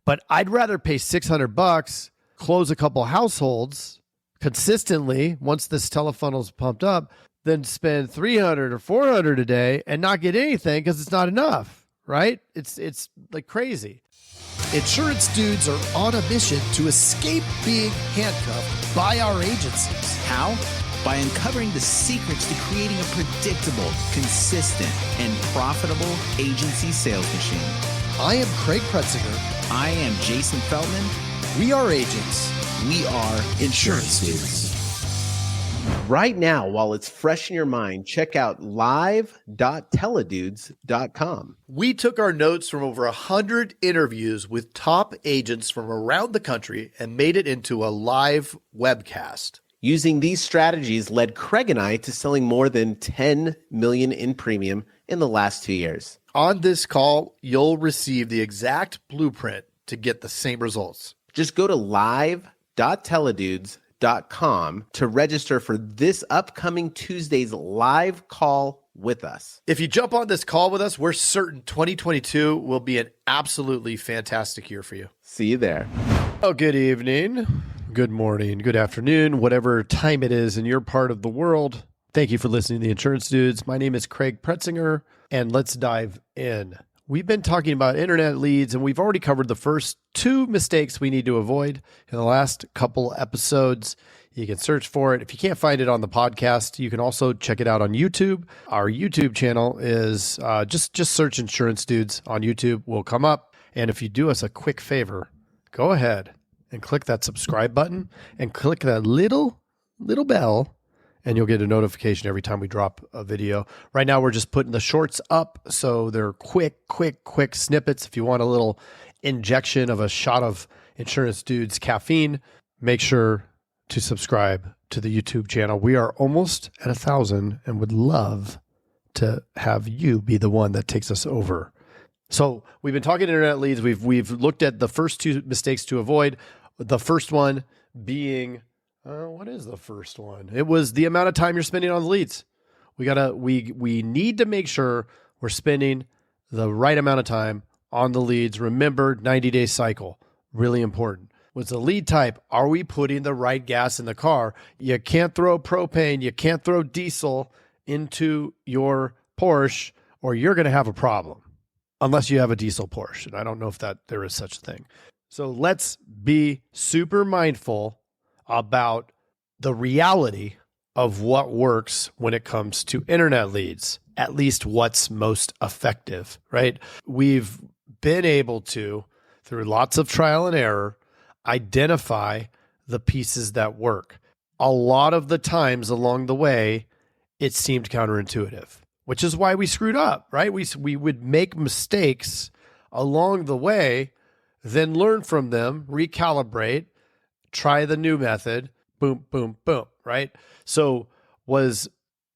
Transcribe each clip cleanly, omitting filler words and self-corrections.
But I'd rather pay $600, close a couple households consistently once this telefunnel's pumped up, than spend $300 or $400 a day and not get anything because it's not enough, right? It's like crazy. Insurance dudes are on a mission to escape being handcuffed by our agencies. How? By uncovering the secrets to creating a predictable, consistent, and profitable agency sales machine. I am Craig Pretzinger. I am Jason Feldman. We are agents. We are insurance dudes. Right now, while it's fresh in your mind, check out live.teledudes.com. We took our notes from over 100 interviews with top agents from around the country and made it into a live webcast. Using these strategies led Craig and I to selling more than $10 million in premium in the last 2 years. On this call, you'll receive the exact blueprint to get the same results. Just go to live.teledudes.com to register for this upcoming Tuesday's live call with us. If you jump on this call with us, we're certain 2022 will be an absolutely fantastic year for you. See you there. Oh, good evening, good morning, good afternoon, whatever time it is in your part of the world. Thank you for listening to The Insurance Dudes. My name is Craig Pretzinger, and let's dive in. We've been talking about internet leads, and we've already covered the first 2 mistakes we need to avoid in the last couple episodes. You can search for it. If you can't find it on the podcast, you can also check it out on YouTube. Our YouTube channel is just search Insurance Dudes on YouTube. Will come up. And if you do us a quick favor, go ahead and click that subscribe button and click that little bell, and you'll get a notification every time we drop a video. Right now, we're just putting the shorts up, so they're quick snippets. If you want a little injection of a shot of Insurance Dudes caffeine, make sure to subscribe to the YouTube channel. We are almost at 1,000 and would love to have you be the one that takes us over. So we've been talking internet leads. We've looked at the first 2 mistakes to avoid. The first one being... what is the first one? It was the amount of time you're spending on the leads. We need to make sure we're spending the right amount of time on the leads. Remember, 90-day cycle, really important. What's the lead type? Are we putting the right gas in the car? You can't throw propane, you can't throw diesel into your Porsche, or you're going to have a problem, unless you have a diesel Porsche. And I don't know if there is such a thing. So let's be super mindful about the reality of what works when it comes to internet leads, at least what's most effective, right? We've been able to, through lots of trial and error, identify the pieces that work. A lot of the times along the way, it seemed counterintuitive, which is why we screwed up, right? We would make mistakes along the way, then learn from them, recalibrate, try the new method, boom, boom, boom, right? So was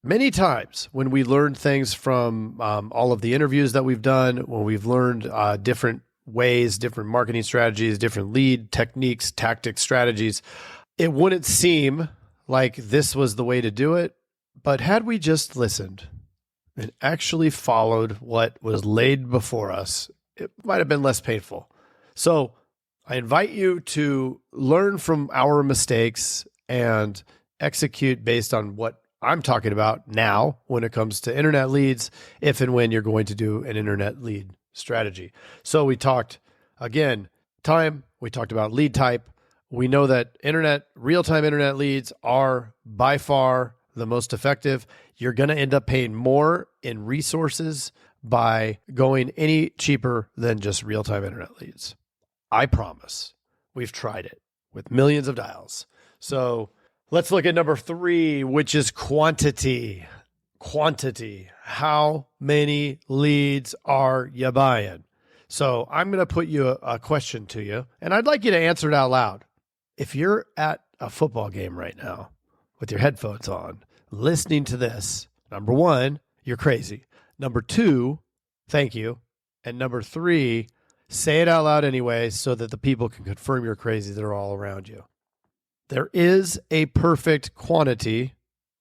many times when we learned things from all of the interviews that we've done, when we've learned different ways, different marketing strategies, different lead techniques, tactics, strategies, it wouldn't seem like this was the way to do it. But had we just listened and actually followed what was laid before us, it might have been less painful. So I invite you to learn from our mistakes and execute based on what I'm talking about now when it comes to internet leads, if and when you're going to do an internet lead strategy. So we talked, again, time. We talked about lead type. We know that real-time internet leads are by far the most effective. You're going to end up paying more in resources by going any cheaper than just real-time internet leads. I promise. We've tried it with millions of dials. So let's look at number 3, which is quantity. Quantity. How many leads are you buying? So I'm going to put you a question to you, and I'd like you to answer it out loud. If you're at a football game right now with your headphones on, listening to this, number 1, you're crazy. Number 2, thank you. And number 3, say it out loud anyway so that the people can confirm you're crazy that are all around you. There is a perfect quantity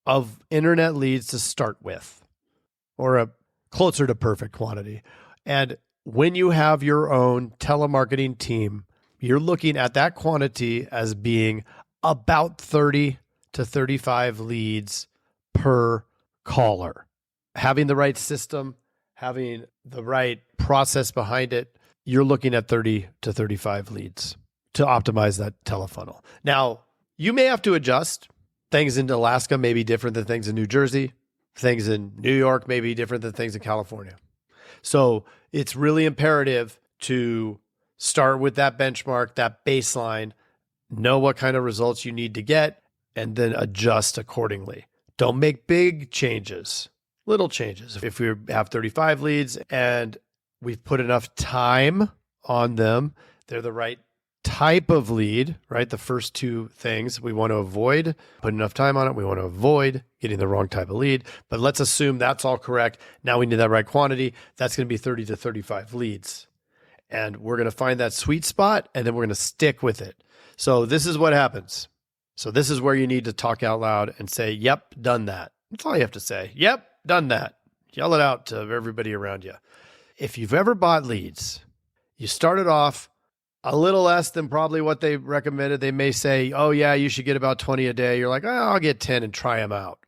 of internet leads to start with, or a closer to perfect quantity. And when you have your own telemarketing team, you're looking at that quantity as being about 30 to 35 leads per caller. Having the right system, having the right process behind it, you're looking at 30 to 35 leads to optimize that telefunnel. Now, you may have to adjust. Things in Alaska may be different than things in New Jersey. Things in New York may be different than things in California. So it's really imperative to start with that benchmark, that baseline, know what kind of results you need to get, and then adjust accordingly. Don't make big changes, little changes. If we have 35 leads and we've put enough time on them, they're the right type of lead, right? The first two things we want to avoid, put enough time on it. We want to avoid getting the wrong type of lead, but let's assume that's all correct. Now we need that right quantity. That's going to be 30 to 35 leads. And we're going to find that sweet spot and then we're going to stick with it. So this is what happens. So this is where you need to talk out loud and say, yep, done that. That's all you have to say. Yep, done that. Yell it out to everybody around you. If you've ever bought leads, you started off a little less than probably what they recommended. They may say, oh yeah, you should get about 20 a day. You're like, oh, I'll get 10 and try them out.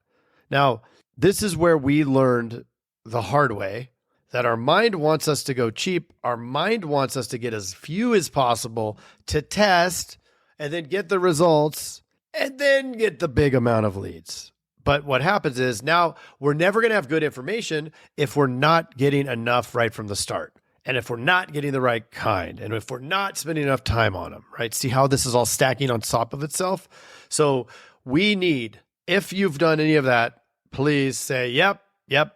Now, this is where we learned the hard way that our mind wants us to go cheap. Our mind wants us to get as few as possible to test and then get the results and then get the big amount of leads. But what happens is now we're never going to have good information if we're not getting enough right from the start. And if we're not getting the right kind, and if we're not spending enough time on them, right? See how this is all stacking on top of itself? So we need, if you've done any of that, please say, yep,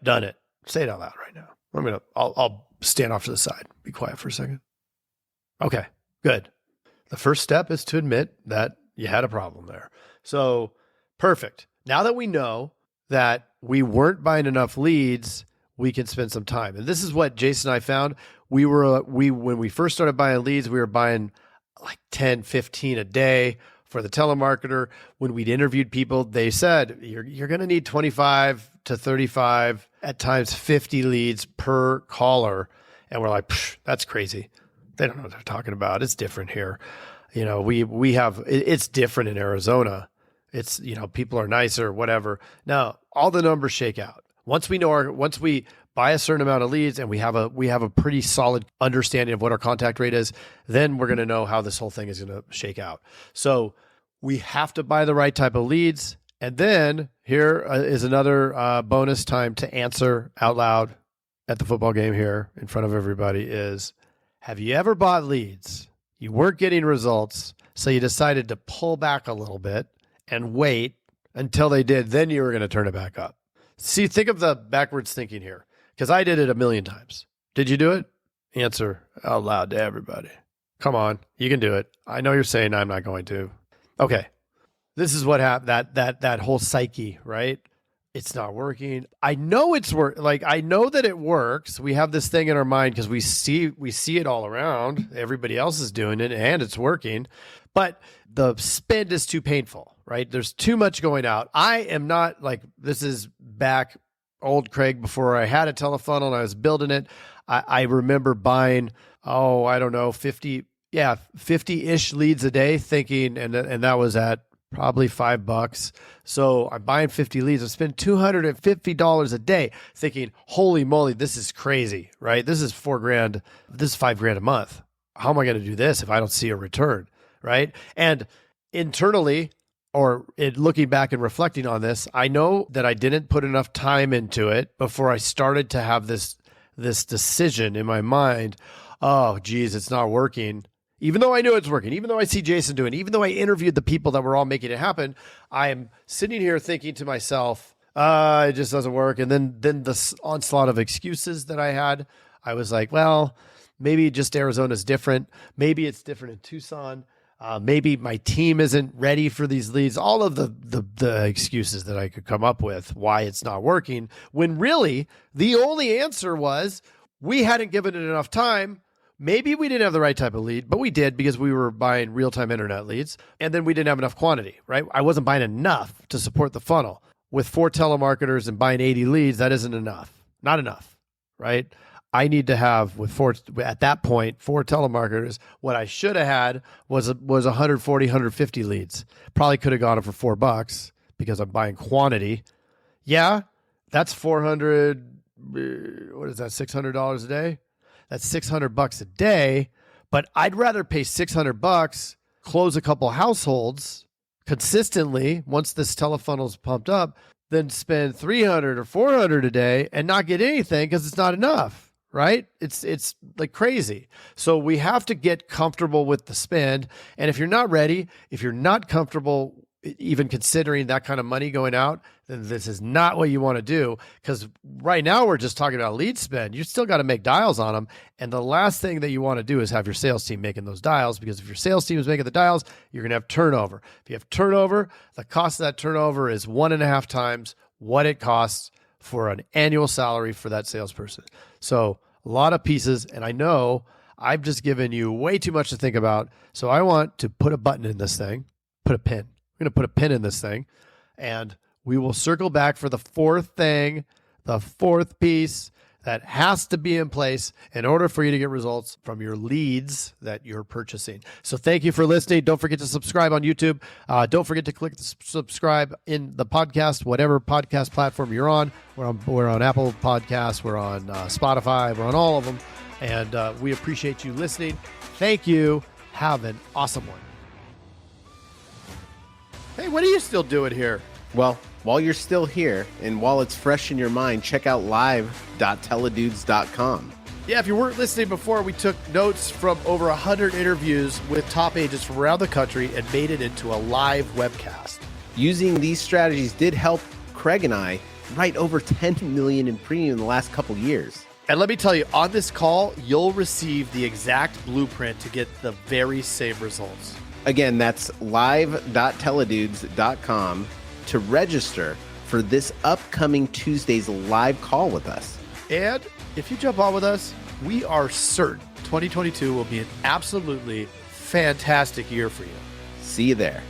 done it. Say it out loud right now. I'll stand off to the side. Be quiet for a second. Okay, good. The first step is to admit that you had a problem there. So perfect. Now that we know that we weren't buying enough leads, we can spend some time. And this is what Jason and I found. When we first started buying leads, we were buying like 10, 15 a day for the telemarketer. When we'd interviewed people, they said, you're going to need 25 to 35, at times 50 leads per caller. And we're like, that's crazy. They don't know what they're talking about. It's different here. You know, it's different in Arizona. It's, people are nicer, whatever. Now, all the numbers shake out. Once we buy a certain amount of leads and we have a pretty solid understanding of what our contact rate is, then we're going to know how this whole thing is going to shake out. So we have to buy the right type of leads. And then here is another bonus time to answer out loud at the football game here in front of everybody is, have you ever bought leads? You weren't getting results, so you decided to pull back a little bit and wait until they did. Then you were going to turn it back up. See, think of the backwards thinking here, because I did it a million times. Did you do it? Answer out loud to everybody. Come on, you can do it. I know you're saying I'm not going to. Okay, this is what happened. That whole psyche, right? It's not working. I know it's I know that it works. We have this thing in our mind because we see it all around. Everybody else is doing it, and it's working. But the spend is too painful, right? There's too much going out. I am not this is back old Craig before I had a Telefunnel and I was building it. I remember buying, 50-ish leads a day thinking, and that was at probably $5. So I'm buying 50 leads. I spend $250 a day thinking, holy moly, this is crazy, right? This is $4,000. This is $5,000 a month. How am I going to do this if I don't see a return? Right. And internally, looking back and reflecting on this, I know that I didn't put enough time into it before I started to have this decision in my mind. Oh, geez, it's not working. Even though I knew it's working, even though I see Jason doing it, even though I interviewed the people that were all making it happen, I am sitting here thinking to myself, it just doesn't work. And then the onslaught of excuses that I had, I was like, well, maybe just Arizona's different. Maybe it's different in Tucson. Maybe my team isn't ready for these leads. All of the excuses that I could come up with why it's not working, when really the only answer was we hadn't given it enough time. Maybe we didn't have the right type of lead, but we did because we were buying real-time internet leads. And then we didn't have enough quantity, right? I wasn't buying enough to support the funnel. With 4 telemarketers and buying 80 leads, that isn't enough. Not enough, right? I need to have at that point, 4 telemarketers. What I should have had was 140, 150 leads. Probably could have got them for $4 because I'm buying quantity. Yeah, that's 400. What is that? $600 a day. That's $600 a day. But I'd rather pay $600, close a couple households consistently once this telefunnel's pumped up, than spend $300 or $400 a day and not get anything because it's not enough, right? It's like crazy. So we have to get comfortable with the spend. And if you're not ready, if you're not comfortable even considering that kind of money going out, then this is not what you want to do. Because right now we're just talking about lead spend. You still got to make dials on them. And the last thing that you want to do is have your sales team making those dials, because if your sales team is making the dials, you're going to have turnover. If you have turnover, the cost of that turnover is 1.5 times what it costs for an annual salary for that salesperson. So a lot of pieces. And I know I've just given you way too much to think about. So I want to put a button in this thing, put a pin. We're going to put a pin in this thing, and we will circle back for the fourth thing, the fourth piece that has to be in place in order for you to get results from your leads that you're purchasing. So thank you for listening. Don't forget to subscribe on YouTube. Don't forget to click the subscribe in the podcast, whatever podcast platform you're on. We're on Apple Podcasts. We're on Spotify. We're on all of them. And we appreciate you listening. Thank you. Have an awesome one. Hey, what are you still doing here? Well, while you're still here and while it's fresh in your mind, check out live.teledudes.com. Yeah, if you weren't listening before, we took notes from over 100 interviews with top agents from around the country and made it into a live webcast. Using these strategies did help Craig and I write over 10 million in premium in the last couple years. And let me tell you, on this call, you'll receive the exact blueprint to get the very same results. Again, that's live.teledudes.com to register for this upcoming Tuesday's live call with us. And if you jump on with us, we are certain 2022 will be an absolutely fantastic year for you. See you there.